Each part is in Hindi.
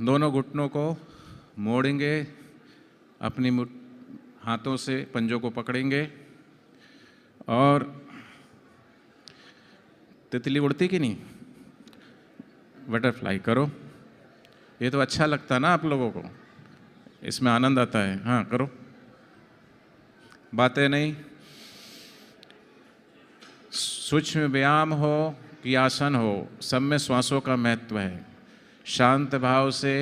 दोनों घुटनों को मोड़ेंगे, अपनी हाथों से पंजों को पकड़ेंगे और तितली उड़ती कि नहीं, बटरफ्लाई करो। ये तो अच्छा लगता है ना आप लोगों को, इसमें आनंद आता है। हाँ करो, बातें नहीं। सूक्ष्म व्यायाम हो कि आसन हो, सब में श्वासों का महत्व है। शांत भाव से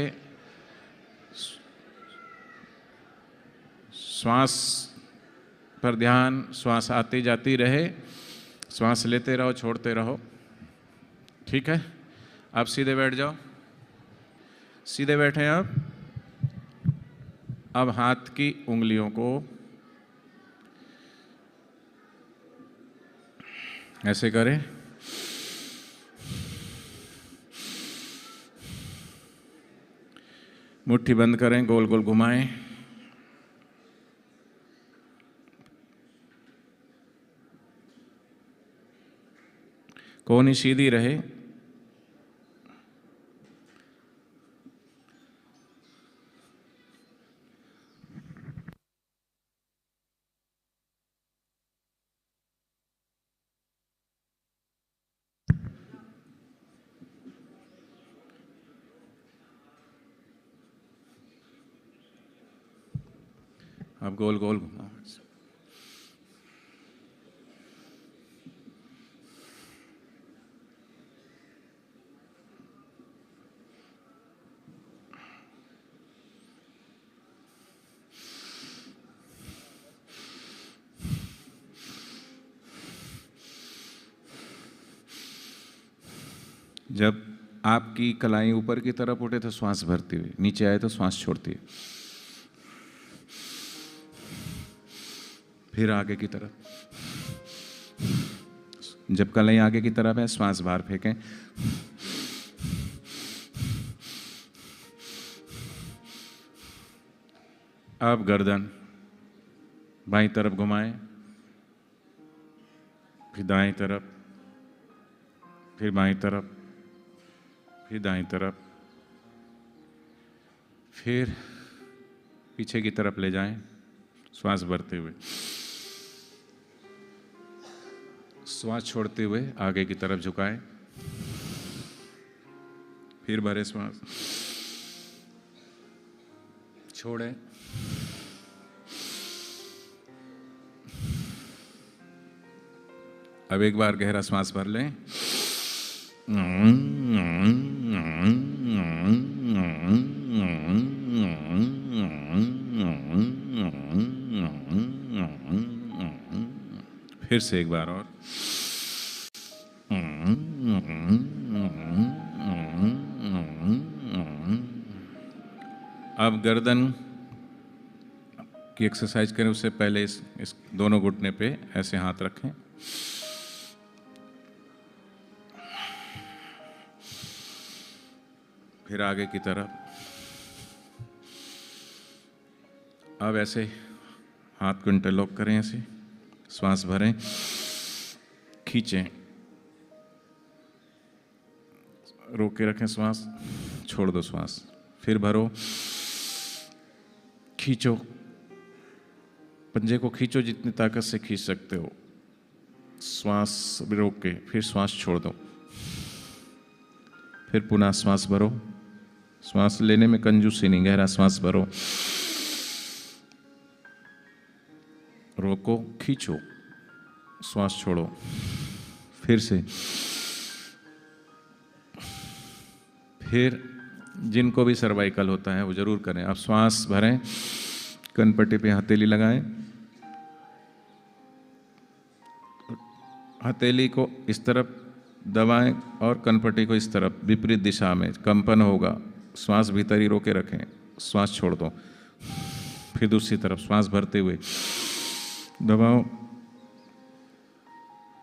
श्वास पर ध्यान, श्वास आती जाती रहे, श्वास लेते रहो, छोड़ते रहो। ठीक है, आप सीधे बैठ जाओ। सीधे बैठे हैं आप। अब हाथ की उंगलियों को ऐसे करें, मुट्ठी बंद करें, गोल गोल घुमाएं। कोहनी सीधी रहे। अब गोल गोल घुमाओ। जब आपकी कलाई ऊपर की तरफ उठे तो श्वास भरती हुई, नीचे आए तो श्वास छोड़ती है। फिर आगे की तरफ, जब कलाई आगे की तरफ है श्वास बाहर फेंकें। अब गर्दन बाईं तरफ घुमाएं, फिर दाईं तरफ, फिर बाईं तरफ, फिर दाईं तरफ, फिर पीछे की तरफ ले जाएं, श्वास भरते हुए। श्वास छोड़ते हुए आगे की तरफ झुकाएं, फिर भरे श्वास, छोड़ें, अब एक बार गहरा श्वास भर लें। फिर से एक बार और। अब गर्दन की एक्सरसाइज करें, उससे पहले इस दोनों घुटने पे ऐसे हाथ रखें। फिर आगे की तरफ। अब ऐसे हाथ को इंटरलॉक करें, ऐसे श्वास भरें, खींचें, रोक के रखें श्वास, छोड़ दो श्वास, फिर भरो, खींचो, पंजे को खींचो जितनी ताकत से खींच सकते हो, श्वास रोक के, फिर श्वास छोड़ दो, फिर पुनः श्वास भरो। श्वास लेने में कंजूसी नहीं, गहरा श्वास भरो, रोको, खींचो, श्वास छोड़ो, फिर से। फिर जिनको भी सर्वाइकल होता है वो जरूर करें। आप श्वास भरें, कनपट्टी पे हथेली लगाएं, हथेली को इस तरफ दबाएं और कनपट्टी को इस तरफ, विपरीत दिशा में कंपन होगा। श्वास भीतर ही रोके रखें, श्वास छोड़ दो, फिर दूसरी तरफ श्वास भरते हुए दबाओ,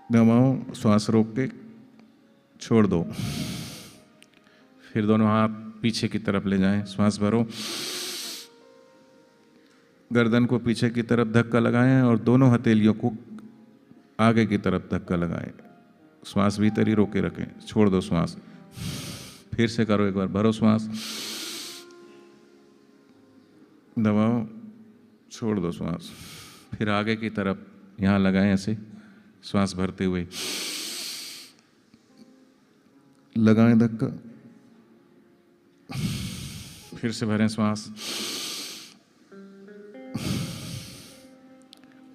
दबाओ, श्वास रोक के छोड़ दो, फिर दोनों हाथ पीछे की तरफ ले जाएं, श्वास भरो, गर्दन को पीछे की तरफ धक्का लगाएं और दोनों हथेलियों को आगे की तरफ धक्का लगाएं, श्वास भीतर ही रोके रखें, छोड़ दो श्वास, फिर से करो एक बार, भरो श्वास, दबाओ, छोड़ दो श्वास। फिर आगे की तरफ यहाँ लगाएं, ऐसे श्वास भरते हुए लगाएं धक्का, फिर से भरें श्वास।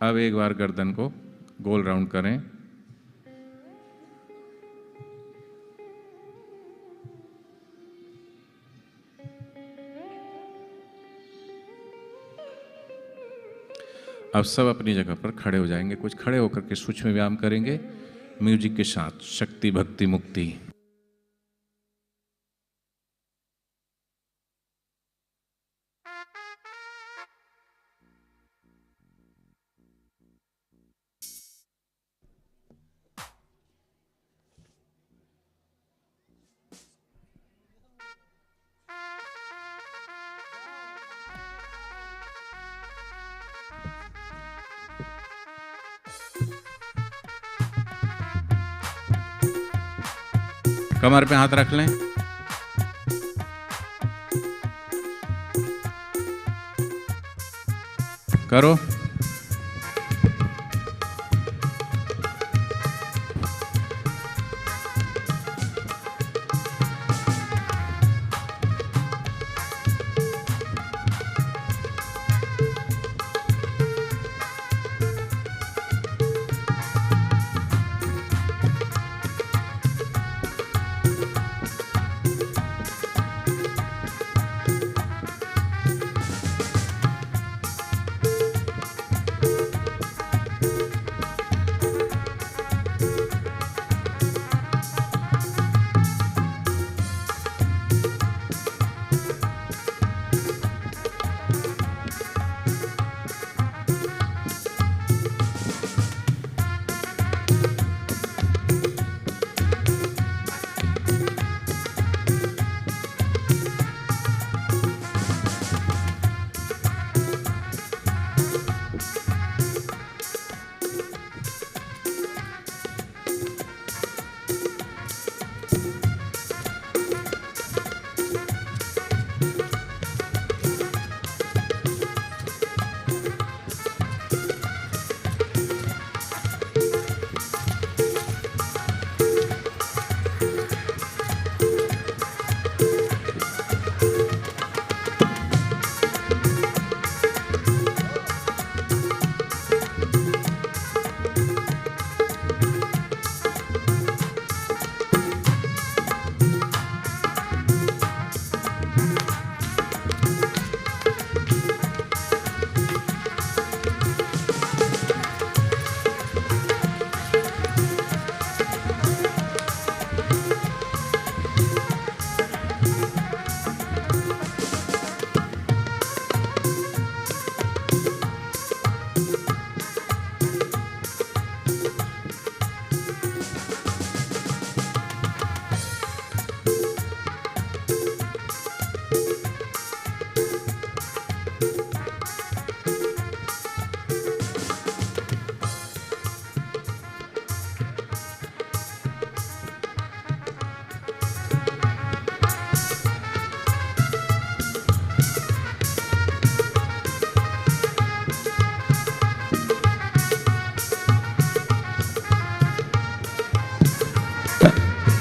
अब एक बार गर्दन को गोल राउंड करें। अब सब अपनी जगह पर खड़े हो जाएंगे। कुछ खड़े होकर के सूक्ष्म व्यायाम करेंगे म्यूजिक के साथ। शक्ति, भक्ति, मुक्ति। कमर पे हाथ रख लें। करो।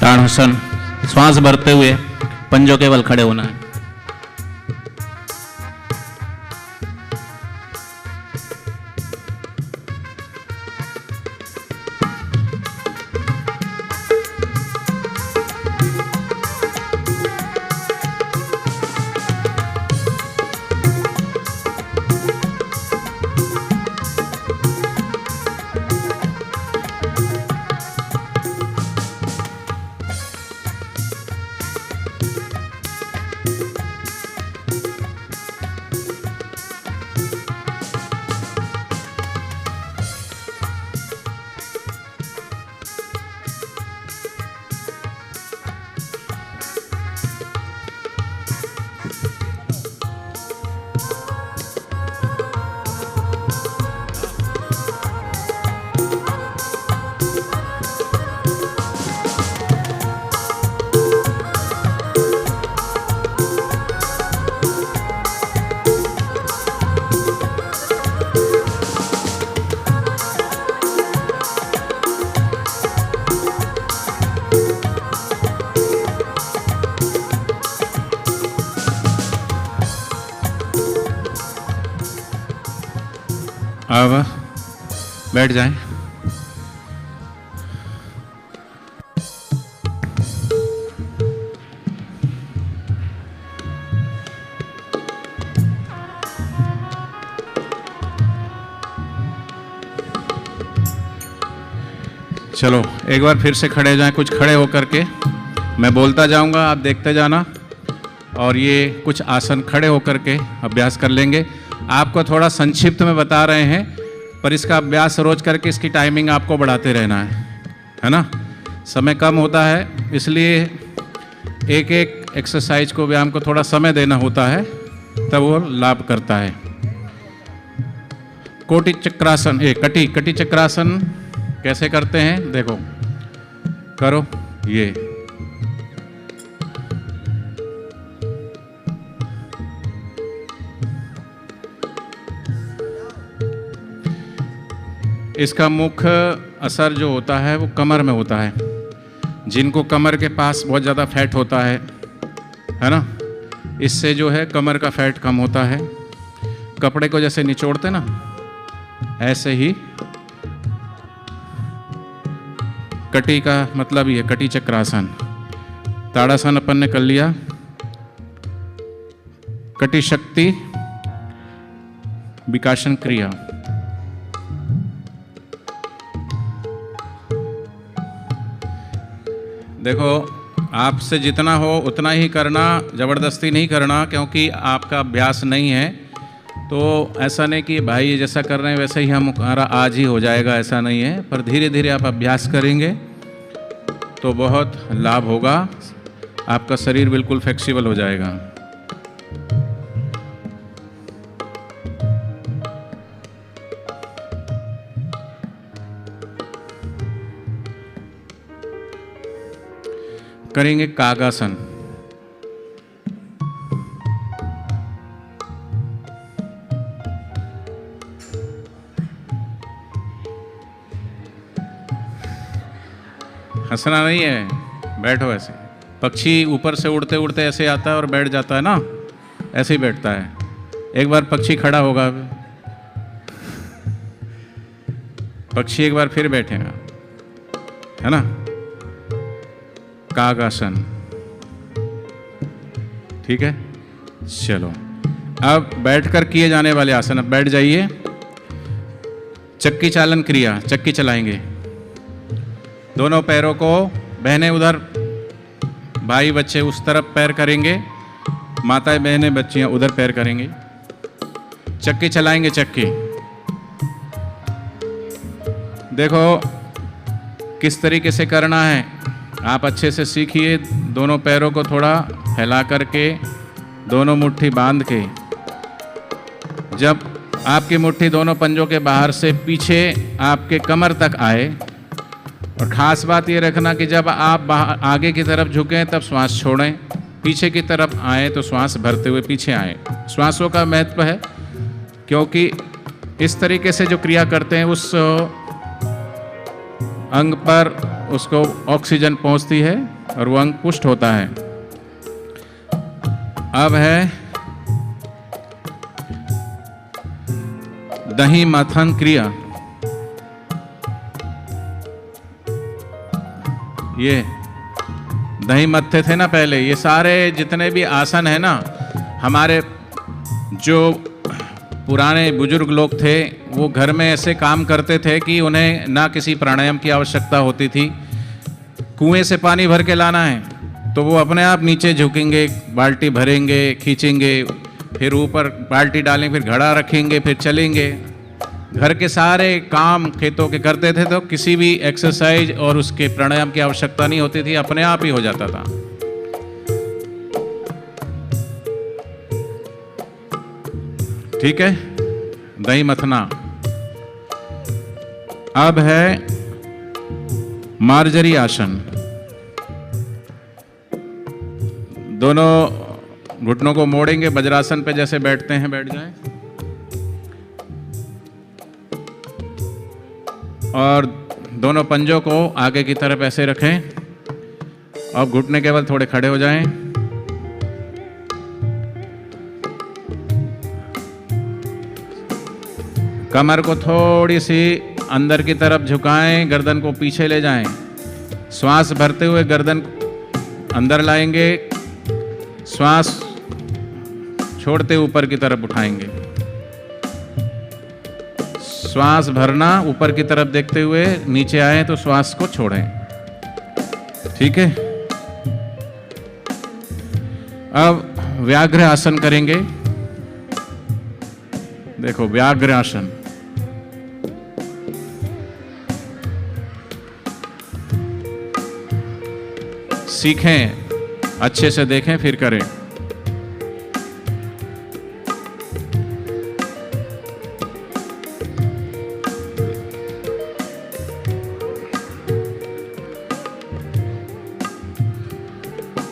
ताड़ासन। श्वास भरते हुए पंजों के बल खड़े होना है। अब बैठ जाएं। चलो एक बार फिर से खड़े हो जाएं, कुछ खड़े होकर के। मैं बोलता जाऊंगा, आप देखते जाना। और ये कुछ आसन खड़े होकर के अभ्यास कर लेंगे। आपको थोड़ा संक्षिप्त में बता रहे हैं, पर इसका अभ्यास रोज करके इसकी टाइमिंग आपको बढ़ाते रहना है ना। समय कम होता है, इसलिए एक एक एक्सरसाइज को, व्यायाम को थोड़ा समय देना होता है, तब वो लाभ करता है। कोटि चक्रासन, कटी चक्रासन कैसे करते हैं देखो, करो ये। इसका मुख्य असर जो होता है वो कमर में होता है। जिनको कमर के पास बहुत ज़्यादा फैट होता है ना, इससे जो है कमर का फैट कम होता है। कपड़े को जैसे निचोड़ते ना, ऐसे ही कटी का मतलब ये कटी चक्रासन। ताड़ासन अपन ने कर लिया। कटी शक्ति विकासन क्रिया। देखो, आपसे जितना हो उतना ही करना, ज़बरदस्ती नहीं करना, क्योंकि आपका अभ्यास नहीं है। तो ऐसा नहीं कि भाई जैसा कर रहे हैं वैसे ही हमारा आज ही हो जाएगा, ऐसा नहीं है। पर धीरे धीरे आप अभ्यास करेंगे तो बहुत लाभ होगा। आपका शरीर बिल्कुल फ्लेक्सिबल हो जाएगा। करेंगे कागासन। हंसना नहीं है, बैठो ऐसे। पक्षी ऊपर से उड़ते उड़ते ऐसे आता है और बैठ जाता है ना, ऐसे ही बैठता है। एक बार पक्षी खड़ा होगा, पक्षी एक बार फिर बैठेगा, है ना। कागासन, ठीक है। चलो अब बैठकर किए जाने वाले आसन। अब बैठ जाइए। चक्की चालन क्रिया, चक्की चलाएंगे। दोनों पैरों को, बहनें उधर, भाई बच्चे उस तरफ पैर करेंगे, माताएं बहनें बच्चियां उधर पैर करेंगे। चक्की चलाएंगे। चक्की देखो किस तरीके से करना है, आप अच्छे से सीखिए। दोनों पैरों को थोड़ा फैला करके, दोनों मुट्ठी बांध के, जब आपकी मुट्ठी दोनों पंजों के बाहर से पीछे आपके कमर तक आए, और ख़ास बात ये रखना कि जब आप आगे की तरफ झुकें तब श्वास छोड़ें, पीछे की तरफ आए तो श्वास भरते हुए पीछे आए। श्वासों का महत्व है, क्योंकि इस तरीके से जो क्रिया करते हैं उस अंग पर उसको ऑक्सीजन पहुंचती है और वो अंग पुष्ट होता है। अब है दही मथन क्रिया। ये दही मत्थे थे ना पहले, ये सारे जितने भी आसन है ना, हमारे जो पुराने बुजुर्ग लोग थे वो घर में ऐसे काम करते थे कि उन्हें ना किसी प्राणायाम की आवश्यकता होती थी। कुएं से पानी भर के लाना है तो वो अपने आप नीचे झुकेंगे, बाल्टी भरेंगे, खींचेंगे, फिर ऊपर बाल्टी डालेंगे, फिर घड़ा रखेंगे, फिर चलेंगे। घर के सारे काम खेतों के करते थे, तो किसी भी एक्सरसाइज और उसके प्राणायाम की आवश्यकता नहीं होती थी, अपने आप ही हो जाता था। ठीक है, दही मथना। अब है मार्जरी आसन। दोनों घुटनों को मोड़ेंगे, वज्रासन पे जैसे बैठते हैं बैठ जाएं, और दोनों पंजों को आगे की तरफ ऐसे रखें और घुटने केवल थोड़े खड़े हो जाएं। कमर को थोड़ी सी अंदर की तरफ झुकाएं, गर्दन को पीछे ले जाएं। श्वास भरते हुए गर्दन अंदर लाएंगे, श्वास छोड़ते ऊपर की तरफ उठाएंगे। श्वास भरना, ऊपर की तरफ देखते हुए नीचे आए तो श्वास को छोड़ें। ठीक है। अब व्याघ्र आसन करेंगे। देखो व्याघ्र आसन। सीखें, अच्छे से देखें फिर करें।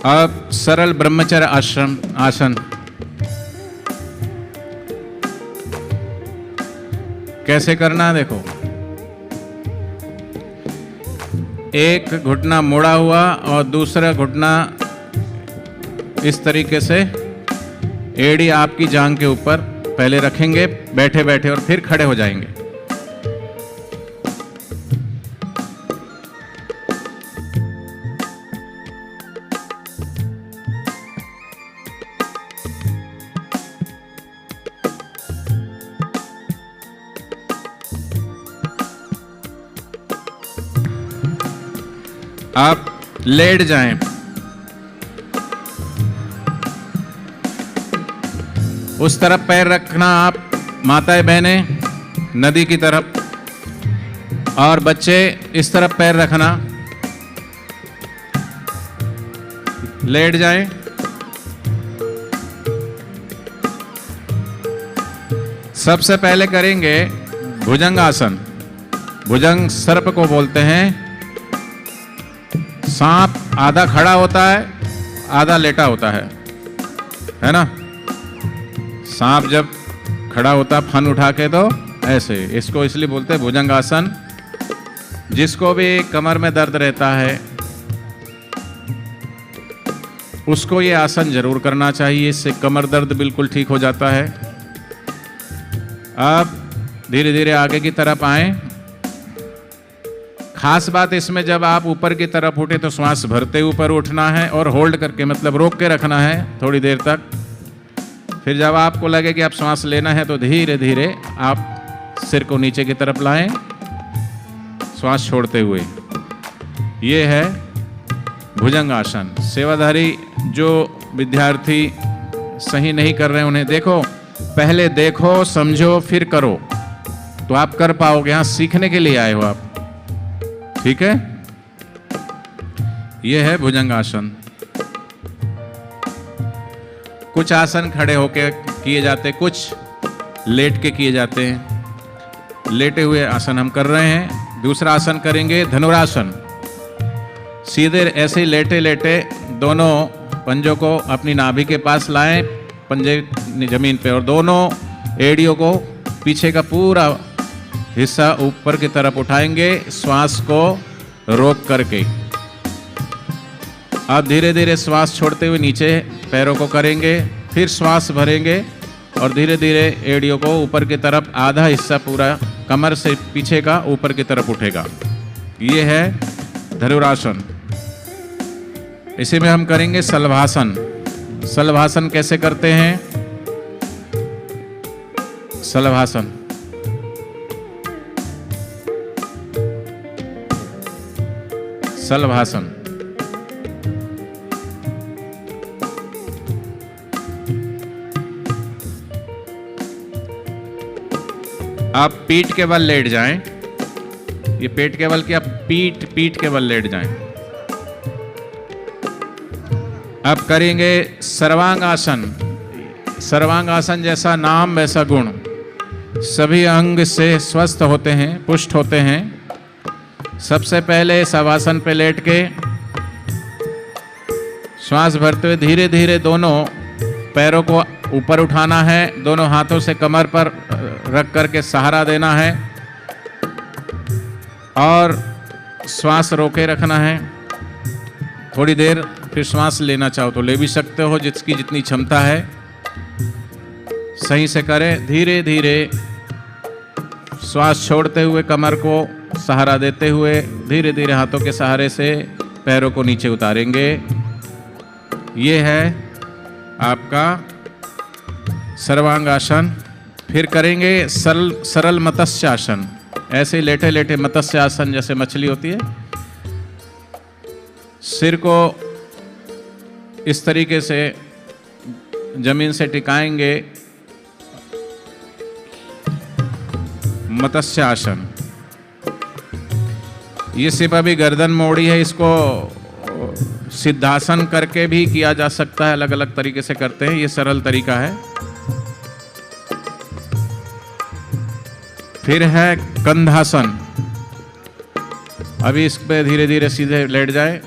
अब सरल ब्रह्मचर्य आसन। कैसे करना देखो, एक घुटना मोड़ा हुआ और दूसरा घुटना इस तरीके से एड़ी आपकी जांघ के ऊपर पहले रखेंगे बैठे बैठे, और फिर खड़े हो जाएंगे। आप लेट जाएं। उस तरफ पैर रखना आप माताएं बहनें, नदी की तरफ, और बच्चे इस तरफ पैर रखना। लेट जाएं। सबसे पहले करेंगे भुजंग आसन। भुजंग सर्प को बोलते हैं। सांप आधा खड़ा होता है, आधा लेटा होता है ना। सांप जब खड़ा होता फन उठा के तो ऐसे, इसको इसलिए बोलते हैं भुजंग आसन। जिसको भी कमर में दर्द रहता है उसको ये आसन जरूर करना चाहिए, इससे कमर दर्द बिल्कुल ठीक हो जाता है। अब धीरे धीरे आगे की तरफ आएं। खास बात इसमें, जब आप ऊपर की तरफ उठे तो श्वास भरते ऊपर उठना है और होल्ड करके, मतलब रोक के रखना है थोड़ी देर तक। फिर जब आपको लगे कि आप श्वास लेना है तो धीरे धीरे आप सिर को नीचे की तरफ लाएं, श्वास छोड़ते हुए। ये है भुजंग आसन। सेवाधारी जो विद्यार्थी सही नहीं कर रहे हैं उन्हें देखो, पहले देखो समझो फिर करो, तो आप कर पाओगे। यहाँ सीखने के लिए आए हो आप। ठीक है। यह है भुजंग आसन। कुछ आसन खड़े होके किए जाते, कुछ लेट के किए जाते हैं। लेटे हुए आसन हम कर रहे हैं। दूसरा आसन करेंगे धनुरासन। सीधे ऐसे ही लेटे लेटे दोनों पंजों को अपनी नाभि के पास लाएं, पंजे जमीन पे, और दोनों एड़ियों को पीछे का पूरा हिस्सा ऊपर की तरफ उठाएंगे, श्वास को रोक करके। अब धीरे धीरे श्वास छोड़ते हुए नीचे पैरों को करेंगे, फिर श्वास भरेंगे और धीरे धीरे एड़ियों को ऊपर की तरफ, आधा हिस्सा पूरा कमर से पीछे का ऊपर की तरफ उठेगा। ये है धनुरासन। इसी में हम करेंगे शलभासन। शलभासन कैसे करते हैं? शलभासन शलभासन। आप पीठ के बल लेट जाएं। ये पेट के बल क्या, पीठ के बल लेट जाएं। अब करेंगे सर्वांग आसन। सर्वांग आसन जैसा नाम वैसा गुण। सभी अंग से स्वस्थ होते हैं, पुष्ट होते हैं। सबसे पहले शवासन पे लेट के श्वास भरते हुए धीरे धीरे दोनों पैरों को ऊपर उठाना है, दोनों हाथों से कमर पर रख करके सहारा देना है और श्वास रोके रखना है थोड़ी देर। फिर श्वास लेना चाहो तो ले भी सकते हो, जिसकी जितनी क्षमता है। सही से करें, धीरे धीरे श्वास छोड़ते हुए कमर को सहारा देते हुए धीरे धीरे हाथों के सहारे से पैरों को नीचे उतारेंगे। ये है आपका सर्वांगासन। फिर करेंगे सरल मत्स्य आसन। ऐसे लेटे लेटे मत्स्य आसन जैसे मछली होती है। सिर को इस तरीके से जमीन से टिकाएंगे, मत्स्य आसन। ये सिर्फ अभी गर्दन मोड़ी है, इसको सिद्धासन करके भी किया जा सकता है, अलग अलग तरीके से करते हैं, ये सरल तरीका है। फिर है कंधासन। अभी इस पे धीरे धीरे सीधे लेट जाए।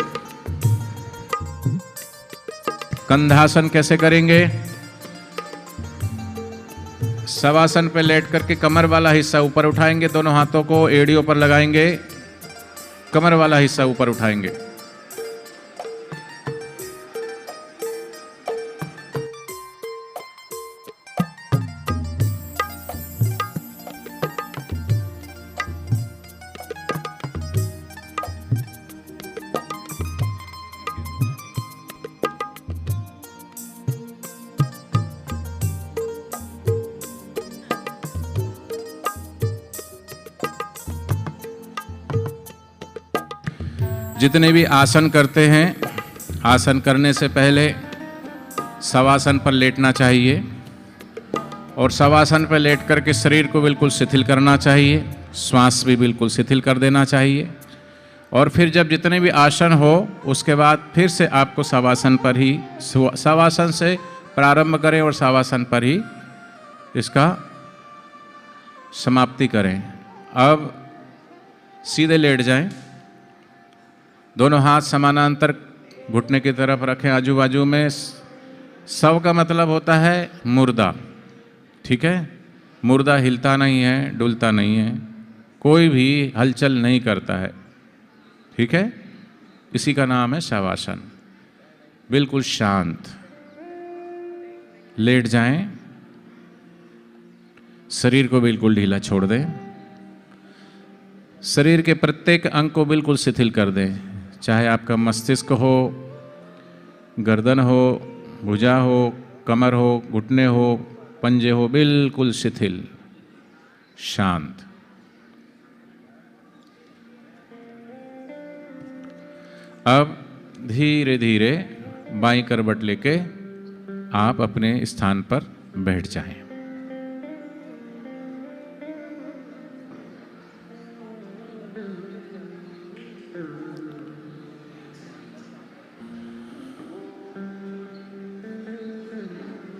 कंधासन कैसे करेंगे? शवासन पे लेट करके कमर वाला हिस्सा ऊपर उठाएंगे, दोनों हाथों को एड़ियों पर लगाएंगे, कमर वाला हिस्सा ऊपर उठाएंगे। जितने भी आसन करते हैं, आसन करने से पहले शवासन पर लेटना चाहिए और शवासन पर लेट करके शरीर को बिल्कुल शिथिल करना चाहिए, श्वास भी बिल्कुल शिथिल कर देना चाहिए। और फिर जब जितने भी आसन हो उसके बाद फिर से आपको शवासन पर ही, शवासन से प्रारंभ करें और शवासन पर ही इसका समाप्ति करें। अब सीधे लेट जाएं, दोनों हाथ समानांतर घुटने की तरफ रखें, आजू बाजू में। शव का मतलब होता है मुर्दा, ठीक है? मुर्दा हिलता नहीं है, डुलता नहीं है, कोई भी हलचल नहीं करता है, ठीक है? इसी का नाम है शवासन। बिल्कुल शांत लेट जाएं, शरीर को बिल्कुल ढीला छोड़ दें, शरीर के प्रत्येक अंग को बिल्कुल शिथिल कर दें, चाहे आपका मस्तिष्क हो, गर्दन हो, भुजा हो, कमर हो, घुटने हो, पंजे हो, बिल्कुल शिथिल, शांत। अब धीरे धीरे बाईं करवट लेके आप अपने स्थान पर बैठ जाएं।